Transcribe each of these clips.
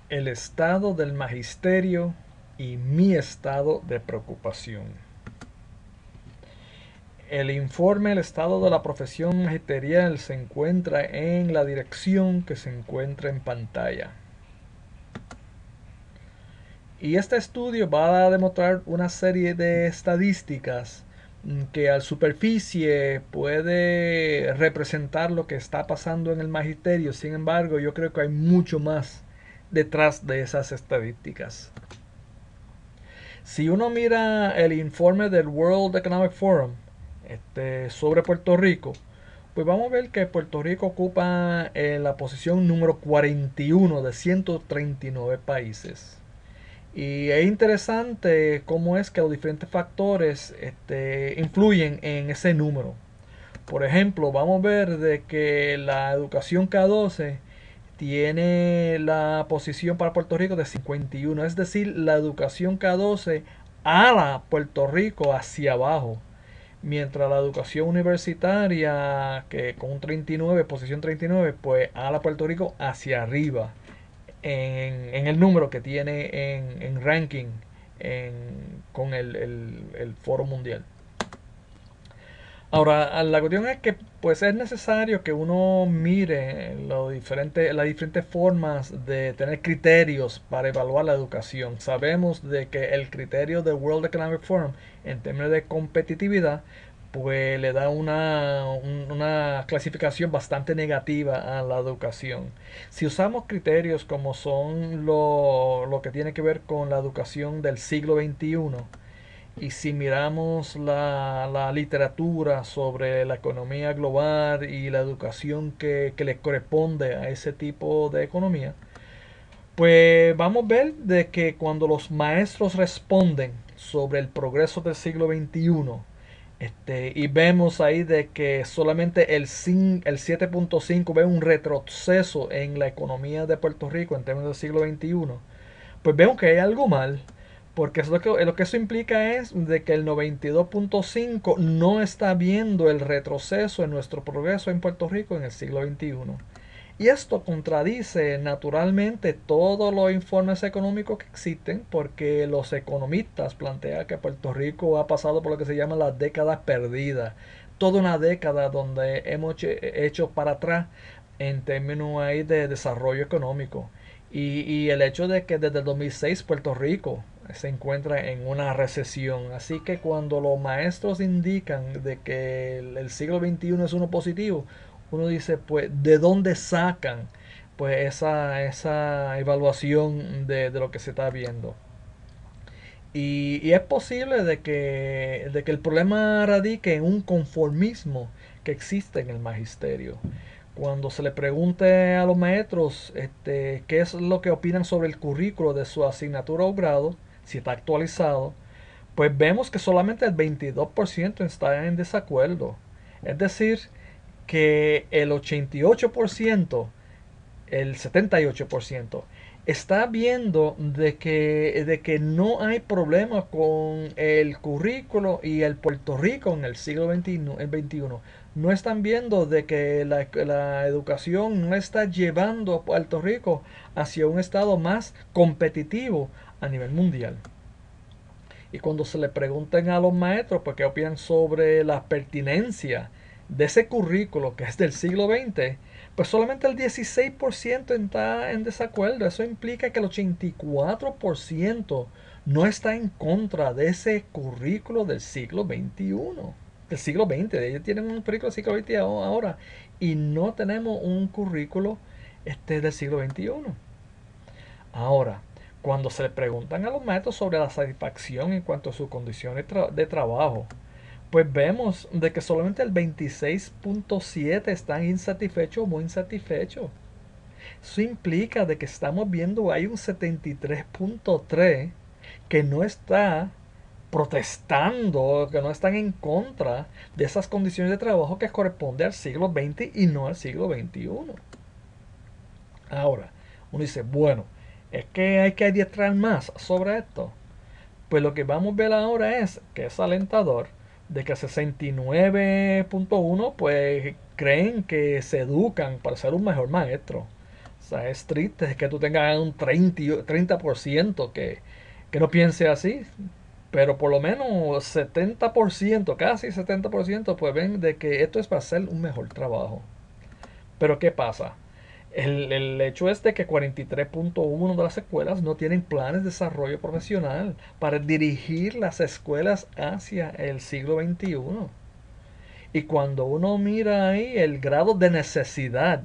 El estado del magisterio y mi estado de preocupación. El informe El estado de la profesión magisterial se encuentra en la dirección que se encuentra en pantalla. Y este estudio va a demostrar una serie de estadísticas que al superficie puede representar lo que está pasando en el magisterio. Sin embargo, yo creo que hay mucho más detrás de esas estadísticas. Si uno mira el informe del World Economic Forum sobre Puerto Rico, pues vamos a ver que Puerto Rico ocupa la posición número 41 de 139 países. Y es interesante cómo es que los diferentes factores influyen en ese número. Por ejemplo, vamos a ver de que la educación K12 tiene la posición para Puerto Rico de 51, es decir, la educación K12 ala Puerto Rico hacia abajo, mientras la educación universitaria, que con un 39, posición 39, pues ala Puerto Rico hacia arriba en el número que tiene en ranking con el Foro Mundial. Ahora, la cuestión es que pues es necesario que uno mire las diferentes formas de tener criterios para evaluar la educación. Sabemos de que el criterio del World Economic Forum en términos de competitividad pues le da una clasificación bastante negativa a la educación. Si usamos criterios como son lo que tiene que ver con la educación del siglo XXI, y si miramos la literatura sobre la economía global y la educación que le corresponde a ese tipo de economía, pues vamos a ver de que cuando los maestros responden sobre el progreso del siglo XXI, y vemos ahí de que solamente el 7.5 ve un retroceso en la economía de Puerto Rico en términos del siglo XXI, pues vemos que hay algo mal, porque lo que eso implica es de que el 92.5 no está viendo el retroceso en nuestro progreso en Puerto Rico en el siglo XXI. Y esto contradice naturalmente todos los informes económicos que existen, porque los economistas plantean que Puerto Rico ha pasado por lo que se llama las décadas perdidas. Toda una década donde hemos hecho para atrás en términos ahí de desarrollo económico. Y el hecho de que desde el 2006 Puerto Rico se encuentra en una recesión. Así que cuando los maestros indican de que el siglo XXI es uno positivo, uno dice, pues, ¿de dónde sacan pues esa evaluación de lo que se está viendo? Y es posible de que el problema radique en un conformismo que existe en el magisterio. Cuando se le pregunte a los maestros qué es lo que opinan sobre el currículo de su asignatura o grado, si está actualizado, pues vemos que solamente el 22% está en desacuerdo. Es decir, que el 88%, el 78%, está viendo de que no hay problema con el currículo y el Puerto Rico en el siglo XXI. No están viendo de que la educación no está llevando a Puerto Rico hacia un estado más competitivo a nivel mundial. Y cuando se le pregunten a los maestros pues qué opinan sobre la pertinencia de ese currículo que es del siglo XX, pues solamente el 16% está en desacuerdo. Eso implica que el 84% no está en contra de ese currículo del siglo XXI. Del siglo XX. Ellos tienen un currículo del siglo XX ahora. Y no tenemos un currículo del siglo XXI. Ahora, cuando se le preguntan a los maestros sobre la satisfacción en cuanto a sus condiciones de trabajo, pues vemos de que solamente el 26.7 están insatisfechos o muy insatisfechos. Eso implica de que estamos viendo hay un 73.3 que no está protestando, que no están en contra de esas condiciones de trabajo que corresponde al siglo XX y no al siglo XXI. Ahora, uno dice, bueno, es que hay que adiestrar más sobre esto. Pues lo que vamos a ver ahora es que es alentador de que 69.1 pues creen que se educan para ser un mejor maestro. sea, es triste que tú tengas un 30% que no piense así, pero por lo menos 70%, casi 70%, pues ven de que esto es para hacer un mejor trabajo. Pero ¿qué pasa? El hecho es de que 43.1 de las escuelas no tienen planes de desarrollo profesional para dirigir las escuelas hacia el siglo XXI. Y cuando uno mira ahí el grado de necesidad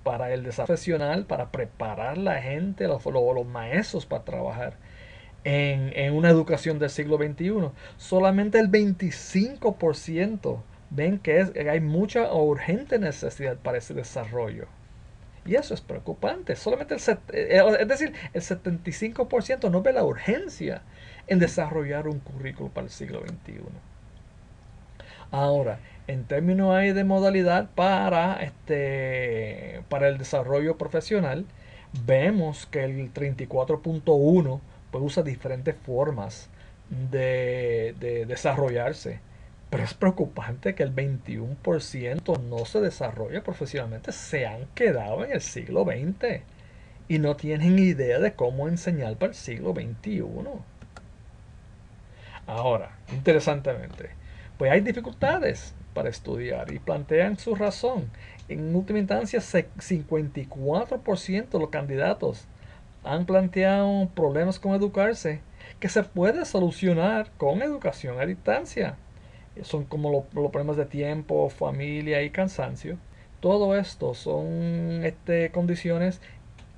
para el desarrollo profesional, para preparar la gente, los maestros para trabajar en una educación del siglo XXI, solamente el 25% ven que hay mucha o urgente necesidad para ese desarrollo. Y eso es preocupante. Es decir, el 75% no ve la urgencia en desarrollar un currículo para el siglo XXI. Ahora, en términos ahí de modalidad para el desarrollo profesional, vemos que el 34.1 pues usa diferentes formas de desarrollarse. Pero es preocupante que el 21% no se desarrolla profesionalmente, se han quedado en el siglo XX y no tienen idea de cómo enseñar para el siglo XXI. Ahora, interesantemente, pues hay dificultades para estudiar y plantean su razón. En última instancia, 54% de los candidatos han planteado problemas con educarse que se puede solucionar con educación a distancia. Son como los problemas de tiempo, familia y cansancio. Todo esto son condiciones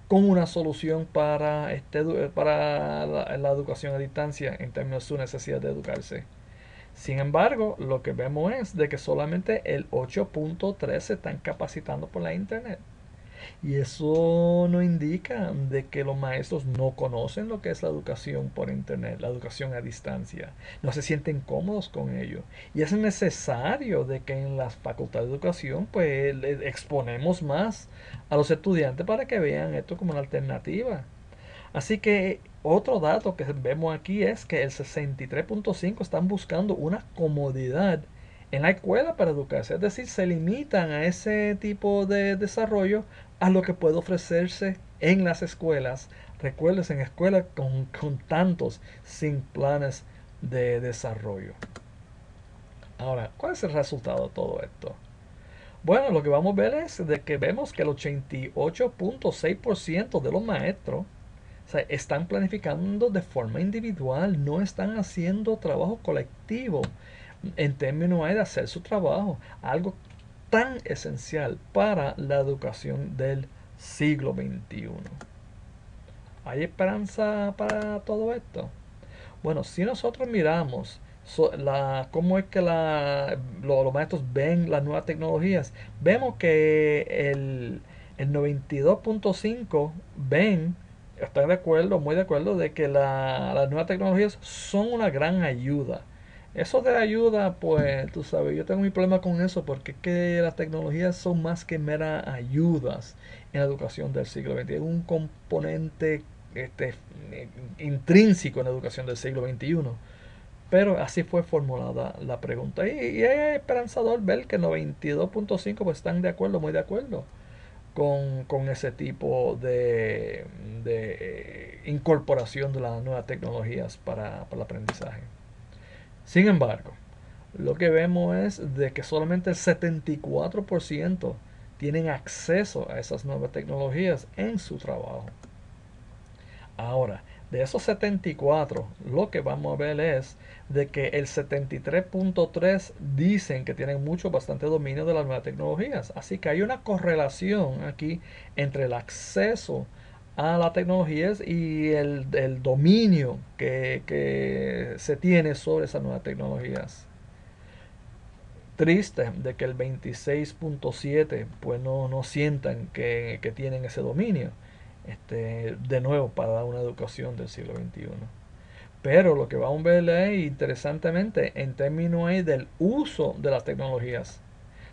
con una solución para la educación a distancia en términos de su necesidad de educarse. Sin embargo, lo que vemos es de que solamente el 8.3 se están capacitando por la internet. Y eso no indica de que los maestros no conocen lo que es la educación por internet, la educación a distancia. No se sienten cómodos con ello. Y es necesario de que en las facultades de educación pues le exponemos más a los estudiantes para que vean esto como una alternativa. Así que otro dato que vemos aquí es que el 63.5 están buscando una comodidad en la escuela para educarse. Es decir, se limitan a ese tipo de desarrollo a lo que puede ofrecerse en las escuelas. Recuerden, en escuelas con tantos sin planes de desarrollo. Ahora, ¿cuál es el resultado de todo esto? Bueno, lo que vamos a ver es de que vemos que el 88.6% de los maestros, o sea, están planificando de forma individual, no están haciendo trabajo colectivo en términos de hacer su trabajo, algo tan esencial para la educación del siglo XXI. ¿Hay esperanza para todo esto? Bueno, si nosotros miramos cómo es que los maestros ven las nuevas tecnologías, vemos que el 92.5 ven, están de acuerdo, muy de acuerdo, de que las nuevas tecnologías son una gran ayuda. Eso de ayuda, pues, tú sabes, yo tengo mi problema con eso porque es que las tecnologías son más que meras ayudas en la educación del siglo XX. Es un componente este, intrínseco en la educación del siglo XXI. Pero así fue formulada la pregunta. Y es esperanzador ver que el 92.5 pues están de acuerdo, muy de acuerdo con ese tipo de incorporación de las nuevas tecnologías para el aprendizaje. Sin embargo, lo que vemos es de que solamente el 74% tienen acceso a esas nuevas tecnologías en su trabajo. Ahora, de esos 74, lo que vamos a ver es de que el 73.3 dicen que tienen mucho, bastante dominio de las nuevas tecnologías. Así que hay una correlación aquí entre el acceso a las tecnologías y el dominio que se tiene sobre esas nuevas tecnologías. Triste de que el 26.7 pues no sientan que tienen ese dominio de nuevo para dar una educación del siglo XXI. Pero lo que vamos a ver es, interesantemente, en términos del uso de las tecnologías,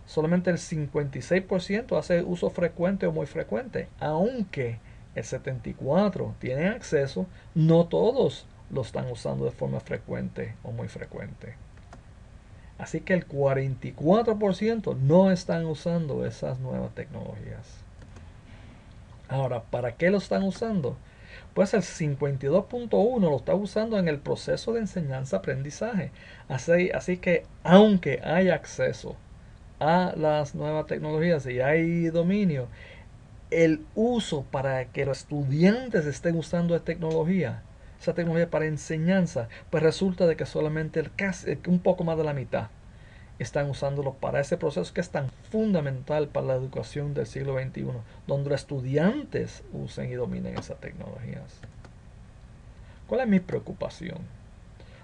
solamente el 56% hace uso frecuente o muy frecuente, aunque el 74% tienen acceso, no todos lo están usando de forma frecuente o muy frecuente. Así que el 44% no están usando esas nuevas tecnologías. Ahora, ¿para qué lo están usando? Pues el 52.1 lo está usando en el proceso de enseñanza-aprendizaje. Así que aunque hay acceso a las nuevas tecnologías y hay dominio, el uso para que los estudiantes estén usando esa tecnología para enseñanza, pues resulta de que solamente un poco más de la mitad están usándolo para ese proceso que es tan fundamental para la educación del siglo XXI, donde los estudiantes usen y dominen esas tecnologías. ¿Cuál es mi preocupación?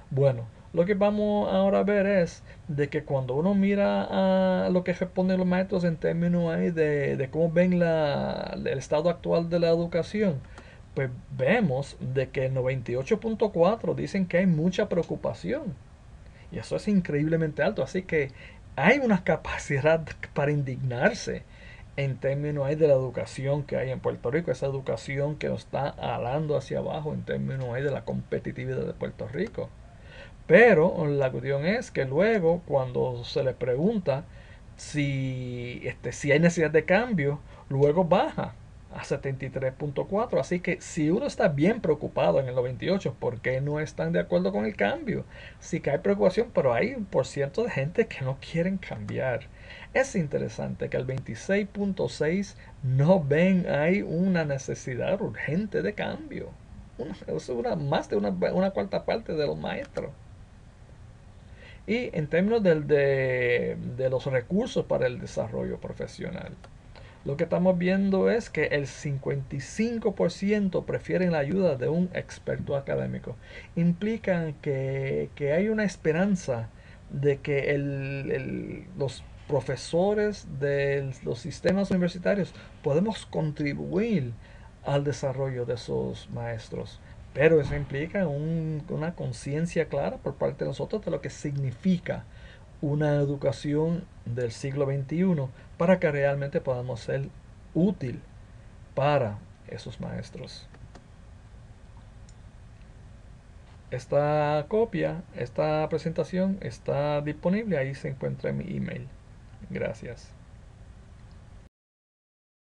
Bueno, lo que vamos ahora a ver es de que cuando uno mira a lo que responden los maestros en términos ahí de cómo ven el estado actual de la educación, pues vemos de que el 98.4 dicen que hay mucha preocupación. Y eso es increíblemente alto. Así que hay una capacidad para indignarse en términos ahí de la educación que hay en Puerto Rico. Esa educación que nos está alando hacia abajo en términos ahí de la competitividad de Puerto Rico. Pero la cuestión es que luego, cuando se le pregunta si hay necesidad de cambio, luego baja a 73.4. Así que si uno está bien preocupado en el 98, ¿por qué no están de acuerdo con el cambio? Sí que hay preocupación, pero hay un por ciento de gente que no quieren cambiar. Es interesante que el 26.6 no ven ahí una necesidad urgente de cambio. Más de una cuarta parte de los maestros. Y en términos de los recursos para el desarrollo profesional, lo que estamos viendo es que el 55% prefieren la ayuda de un experto académico. Implican que hay una esperanza de que los profesores de los sistemas universitarios podemos contribuir al desarrollo de esos maestros. Pero eso implica una conciencia clara por parte de nosotros de lo que significa una educación del siglo XXI para que realmente podamos ser útil para esos maestros. Esta presentación está disponible, ahí se encuentra en mi email. Gracias.